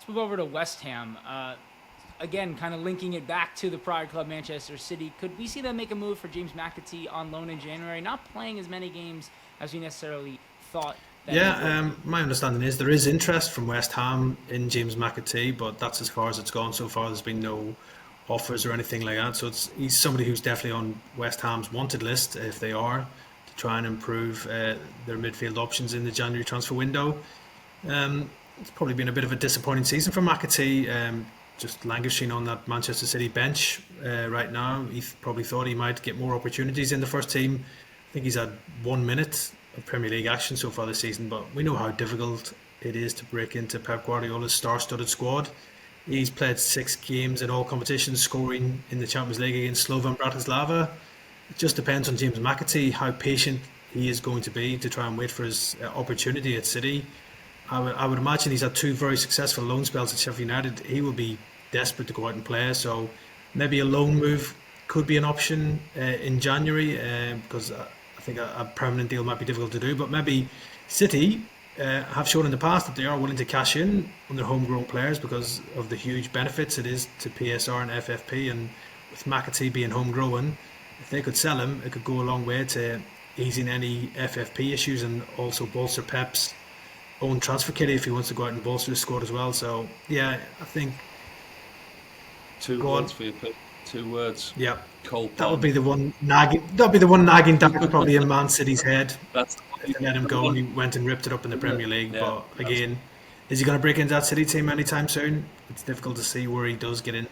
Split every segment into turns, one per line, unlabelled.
Let's move over to West Ham. Again, kind of linking it back to the prior club, Manchester City. Could we see them make a move for James McAtee on loan in January? Not playing as many games as we necessarily thought that he would.
My understanding is there is interest from West Ham in James McAtee, but that's as far as it's gone so far. There's been no offers or anything like that. So he's somebody who's definitely on West Ham's wanted list if they are to try and improve their midfield options in the January transfer window. It's probably been a bit of a disappointing season for McAtee. Just languishing on that Manchester City bench right now. He probably thought he might get more opportunities in the first team. I think he's had 1 minute of Premier League action so far this season, but we know how difficult it is to break into Pep Guardiola's star-studded squad. He's played 6 games in all competitions, scoring in the Champions League against Slovan Bratislava. It just depends on James McAtee, how patient he is going to be to try and wait for his opportunity at City. I would imagine he's had 2 very successful loan spells at Sheffield United. He will be desperate to go out and play, so maybe a loan move could be an option in January because I think a permanent deal might be difficult to do. But maybe City have shown in the past that they are willing to cash in on their homegrown players because of the huge benefits it is to PSR and FFP. And with McAtee being homegrown, if they could sell him, it could go a long way to easing any FFP issues and also bolster Pep's own transfer kitty if he wants to go out and bolster his squad as well. So yeah, I think
Two
go on.
words for you, Pip. 2 words.
Yeah,
Cole
that would
Palmer.
be the one nagging. That'll be the one nagging dagger probably in Man City's head
That's
if they let him go and he went and ripped it up in the Premier League.
yeah.
But again, is he going to break into that City team anytime soon? It's difficult to see where he does get in.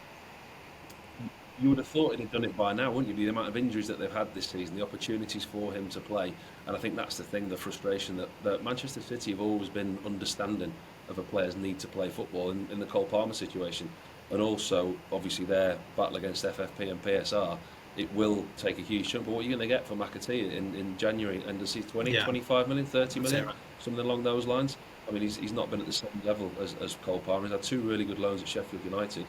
You would have thought he'd have done it by now, wouldn't you? The amount of injuries that they've had this season, the opportunities for him to play, and I think that's the thing, the frustration that Manchester City have always been understanding of a player's need to play football in the Cole Palmer situation, and also obviously their battle against FFP and PSR. It will take a huge chunk, but what are you going to get for McAtee in January? And does he 20,
Yeah,
25 million, 30
that's it.
million, something along those lines? I mean, he's not been at the same level as Cole Palmer. He's had 2 really good loans at Sheffield United.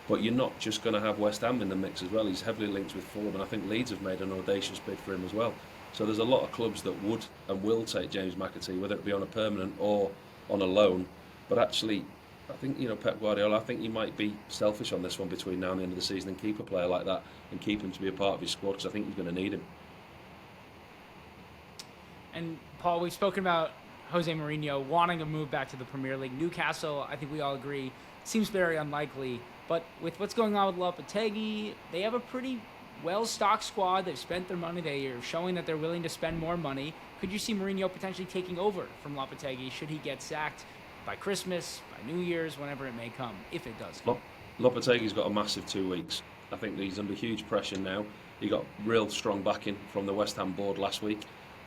But you're not just going to have West Ham in the mix as well. He's heavily linked with Fulham, and I think Leeds have made an audacious bid for him as well. So there's a lot of clubs that would and will take James McAtee, whether it be on a permanent or on a loan. But actually, I think, Pep Guardiola, I think he might be selfish on this one between now and the end of the season and keep a player like that and keep him to be a part of his squad because I think he's going to need him.
And Paul, we've spoken about Jose Mourinho wanting to move back to the Premier League. Newcastle, I think we all agree, seems very unlikely. But with what's going on with Lopetegui, they have a pretty well-stocked squad. They've spent their money. They are showing that they're willing to spend more money. Could you see Mourinho potentially taking over from Lopetegui should he get sacked by Christmas, by New Year's, whenever it may come, if it does come?
Lopetegui's got a massive 2 weeks. I think he's under huge pressure now. He got real strong backing from the West Ham board last week.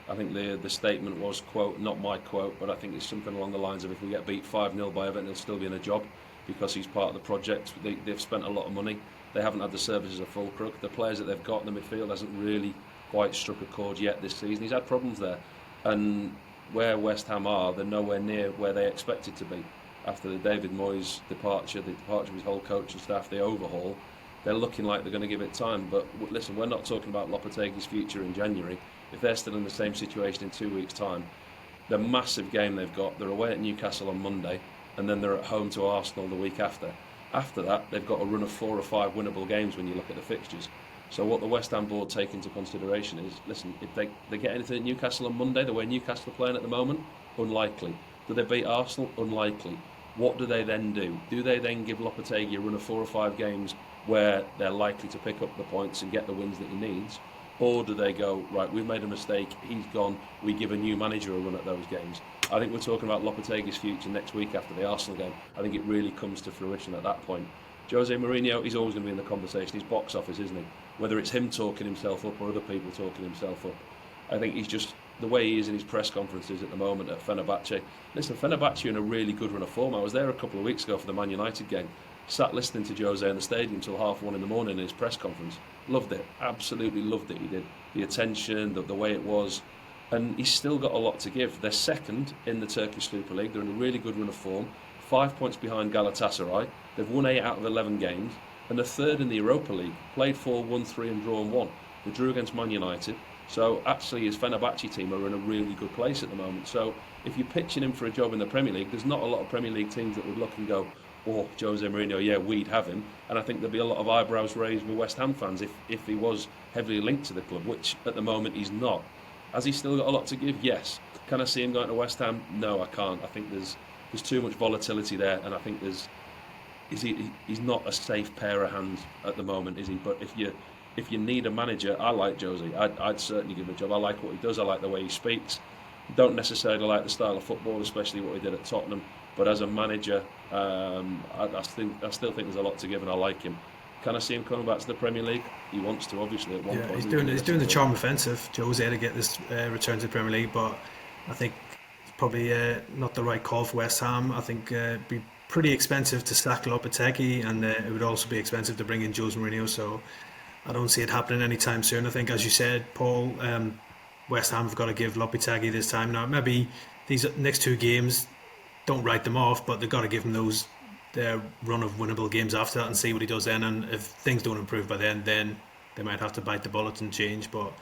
I think the statement was, quote, not my quote, but I think it's something along the lines of if we get beat 5-0 by Everton, he'll still be in a job because he's part of the project. They've spent a lot of money. They haven't had the services of Fulcrook. The players that they've got in the midfield hasn't really quite struck a chord yet this season. He's had problems there. And where West Ham are, they're nowhere near where they expected to be. After the David Moyes departure, the departure of his whole coaching staff, the overhaul, they're looking like they're going to give it time. But listen, we're not talking about Lopetegui's future in January. If they're still in the same situation in 2 weeks' time, the massive game they've got, they're away at Newcastle on Monday, and then they're at home to Arsenal the week after. After that, they've got a run of 4 or 5 winnable games when you look at the fixtures. So what the West Ham board take into consideration is, listen, if they get anything at Newcastle on Monday, the way Newcastle are playing at the moment, unlikely. Do they beat Arsenal? Unlikely. What do they then do? Do they then give Lopetegui a run of 4 or 5 games where they're likely to pick up the points and get the wins that he needs? Or do they go, right, we've made a mistake, he's gone, we give a new manager a run at those games? I think we're talking about Lopetegui's future next week after the Arsenal game. I think it really comes to fruition at that point. Jose Mourinho, he's always going to be in the conversation. He's box office, isn't he? Whether it's him talking himself up or other people talking himself up. I think he's just, the way he is in his press conferences at the moment at Fenerbahce. Listen, Fenerbahce are in a really good run of form. I was there a couple of weeks ago for the Man United game. Sat listening to Jose in the stadium till 1:30 in the morning in his press conference. Loved it. Absolutely loved it. He did. The attention, the way it was. And he's still got a lot to give. They're second in the Turkish Super League. They're in a really good run of form. 5 points behind Galatasaray. They've won 8 out of 11 games. And they're third in the Europa League. Played 4, won 3 and drawn 1. They drew against Man United. So actually his Fenerbahce team are in a really good place at the moment. So if you're pitching him for a job in the Premier League, there's not a lot of Premier League teams that would look and go, or Jose Mourinho, yeah, we'd have him. And I think there'd be a lot of eyebrows raised with West Ham fans if he was heavily linked to the club, which at the moment he's not. Has he still got a lot to give? Yes. Can I see him going to West Ham? No, I can't. I think there's too much volatility there, and I think he's not a safe pair of hands at the moment, is he? But if you need a manager, I like Jose. I'd certainly give him a job. I like what he does. I like the way he speaks. Don't necessarily like the style of football, especially what he did at Tottenham. But as a manager, I still think there's a lot to give, and I like him. Can I see him coming back to the Premier League? He wants to, obviously, at one point.
He's doing the charm offensive, Jose, to get this return to the Premier League, but I think it's probably not the right call for West Ham. I think it'd be pretty expensive to sack Lopetegui, and it would also be expensive to bring in Jose Mourinho, so I don't see it happening anytime soon. I think, as you said, Paul, West Ham have got to give Lopetegui this time. Now, maybe these next 2 games, don't write them off, but they've got to give him those run of winnable games after that and see what he does then. And if things don't improve by then they might have to bite the bullet and change. But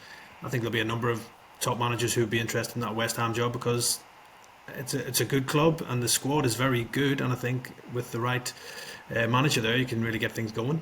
I think there'll be a number of top managers who would be interested in that West Ham job, because it's a good club and the squad is very good. And I think with the right manager there, you can really get things going.